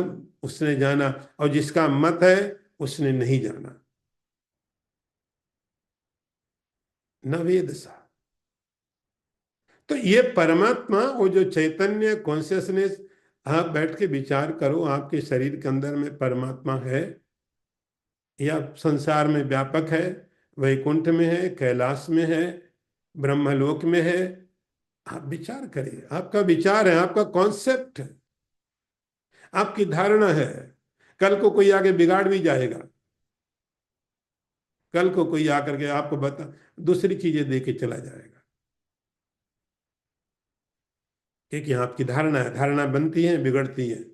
उसने जाना, और जिसका मत है उसने नहीं जाना। न वेद सा। तो ये परमात्मा, वो जो चैतन्य कॉन्शियसनेस, आप बैठ के विचार करो, आपके शरीर के अंदर में परमात्मा है या संसार में व्यापक है, वैकुंठ में है, कैलाश में है, ब्रह्मलोक में है। आप विचार करिए, आपका विचार है, आपका कॉन्सेप्ट है, आपकी धारणा है। कल को कोई आगे बिगाड़ भी जाएगा, कल को कोई आकर के आपको बता दूसरी चीजें दे के चला जाएगा, क्योंकि आपकी धारणा है, धारणा बनती है बिगड़ती है।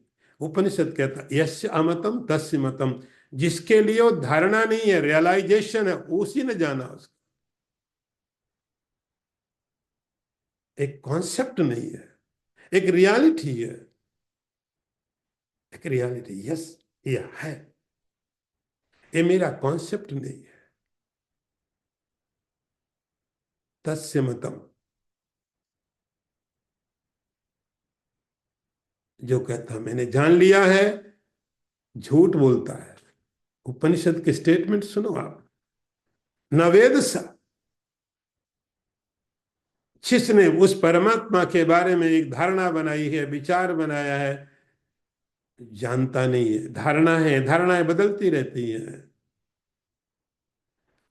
उपनिषद कहता है यस्य अमतम तस्य मतम, जिसके लिए वो धारणा नहीं है, रियलाइजेशन है, उसी ने जाना उसको। एक कॉन्सेप्ट नहीं है, एक रियलिटी है, एक रियलिटी। यस, ये है, ये मेरा कॉन्सेप्ट नहीं है। तस्य मतम, जो कहता मैंने जान लिया है, झूठ बोलता है। उपनिषद के स्टेटमेंट सुनो आप। नवेद सा, जिसने उस परमात्मा के बारे में एक धारणा बनाई है, विचार बनाया है, जानता नहीं है। धारणा है, धारणाएं बदलती रहती हैं।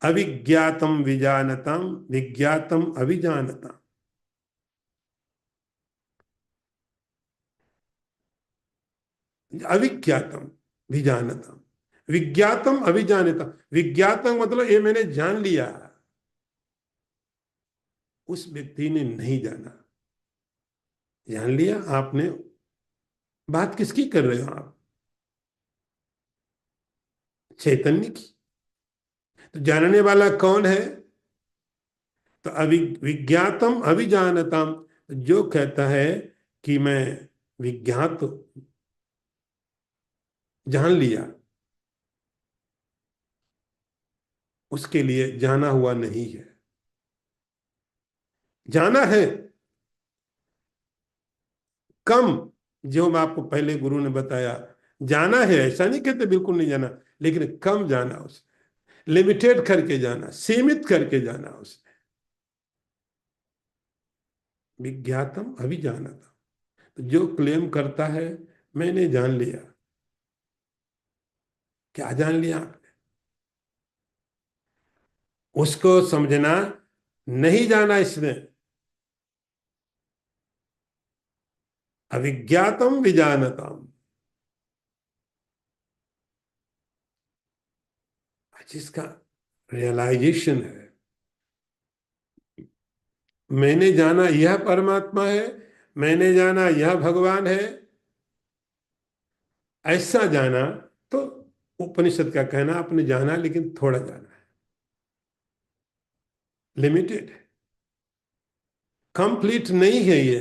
अविज्ञातम विजानतम, विज्ञातम अभिजानतम। अविज्ञातम विजानतम, विज्ञातम अभिजानतम। विज्ञातम मतलब ये मैंने जान लिया, उस व्यक्ति ने नहीं जाना। जान लिया आपने, बात किसकी कर रहे हो आप? चैतन्य की। तो जानने वाला कौन है? तो विज्ञातम अभिजानतम, जो कहता है कि मैं विज्ञात जान लिया, उसके लिए जाना हुआ नहीं है। जाना है कम, जो मैं आपको पहले गुरु ने बताया, जाना है, ऐसा नहीं कहते बिल्कुल नहीं जाना, लेकिन कम जाना उसने, लिमिटेड करके जाना, सीमित करके जाना उसने। विज्ञातम अभिजानतम, तो जो क्लेम करता है मैंने जान लिया, क्या जान लिया आपने? उसको समझना, नहीं जाना इसने। अविज्ञातम विजानतम, जिसका रियलाइजेशन है, मैंने जाना यह परमात्मा है, मैंने जाना यह भगवान है, ऐसा जाना। तो उपनिषद का कहना, आपने जाना लेकिन थोड़ा जाना है, लिमिटेड है, कंप्लीट नहीं है ये।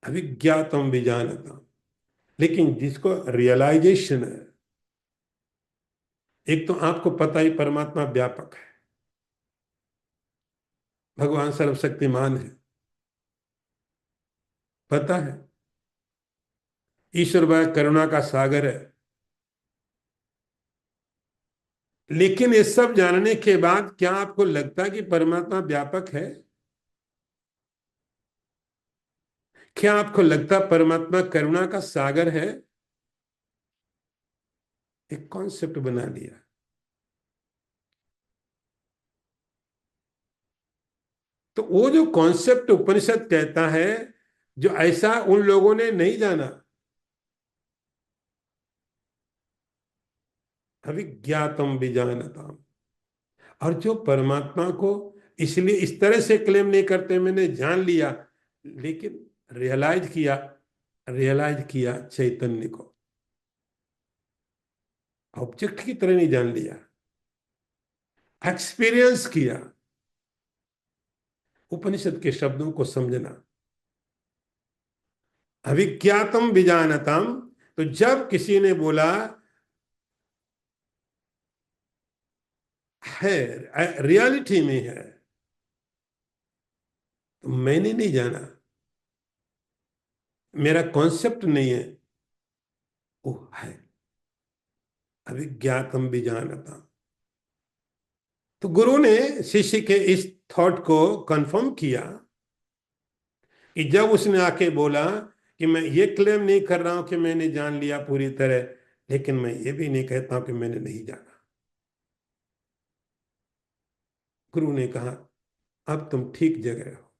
अविज्ञातम विजानतम, लेकिन जिसको रियलाइजेशन है, एक तो आपको पता ही परमात्मा व्यापक है, भगवान सर्वशक्तिमान है, पता है। ईश्वर वह करुणा का सागर है। लेकिन ये सब जानने के बाद क्या आपको लगता है कि परमात्मा व्यापक है? क्या आपको लगता है परमात्मा करुणा का सागर है? एक कॉन्सेप्ट बना लिया। तो वो जो कॉन्सेप्ट उपनिषद कहता है, जो ऐसा उन लोगों ने नहीं जाना, अविज्ञातम विजानताम। और जो परमात्मा को इसलिए इस तरह से क्लेम नहीं करते मैंने जान लिया, लेकिन रियलाइज किया चैतन्य को, ऑब्जेक्ट की तरह नहीं जान लिया, एक्सपीरियंस किया। उपनिषद के शब्दों को समझना, अविज्ञातम विजानतम। तो जब किसी ने बोला है, रियलिटी में है, तो मैंने नहीं जाना, मेरा कॉन्सेप्ट नहीं है, वो है, अविज्ञातम विजानतम। तो गुरु ने शिष्य के इस थॉट को कंफर्म किया कि जब उसने आके बोला कि मैं ये क्लेम नहीं कर रहा हूं कि मैंने जान लिया पूरी तरह, लेकिन मैं ये भी नहीं कहता हूं कि मैंने नहीं जाना। गुरु ने कहा अब तुम ठीक जगह हो।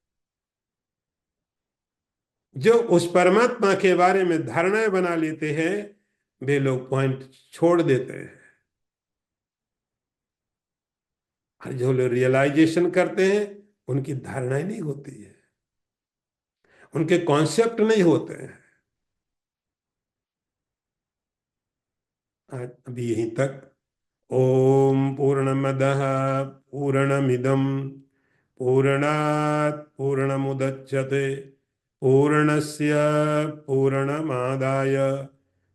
जो उस परमात्मा के बारे में धारणाएं बना लेते हैं, वे लोग पॉइंट छोड़ देते हैं। और जो लोग रियलाइजेशन करते हैं, उनकी धारणाएं नहीं होती है, उनके कॉन्सेप्ट नहीं होते हैं। आज अभी यहीं तक। ओम पूर्णमदः पूर्णमिदं पूर्णात् पूर्णमुदच्यते पूर्णस्य पूर्णमादाय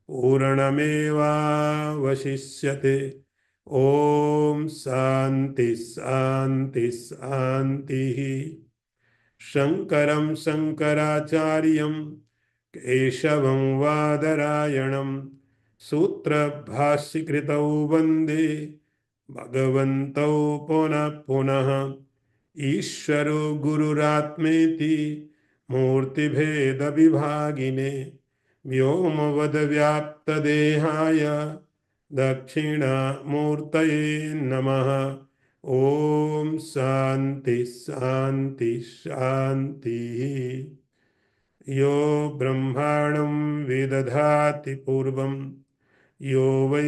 पूर्णमेवावशिष्यते। ओम शांति शांति शांति। शंकरं शंकराचार्यं केशवं वादरायणं सूत्रभाष्यकृतौ वन्दे भगवन्तौ पुनः पुनः। ईश्वरो गुरुरात्मेति मूर्तिभेदविभागिने व्योमवद्व्याप्तदेहाय दक्षिणामूर्तये नमः। ओम शांति शांति शांति। यो ब्रह्माणं विदधाति पूर्वं यो वै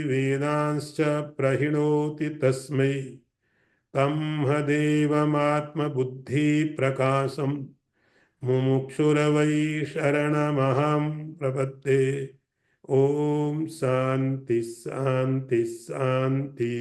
वेदांश्च प्रहिणोति तस्मै तमहदेवमात्मबुद्धिप्रकाशं मुमुक्षुर्वै शरणमहं प्रपद्ये। ओम शांति शांति शांति।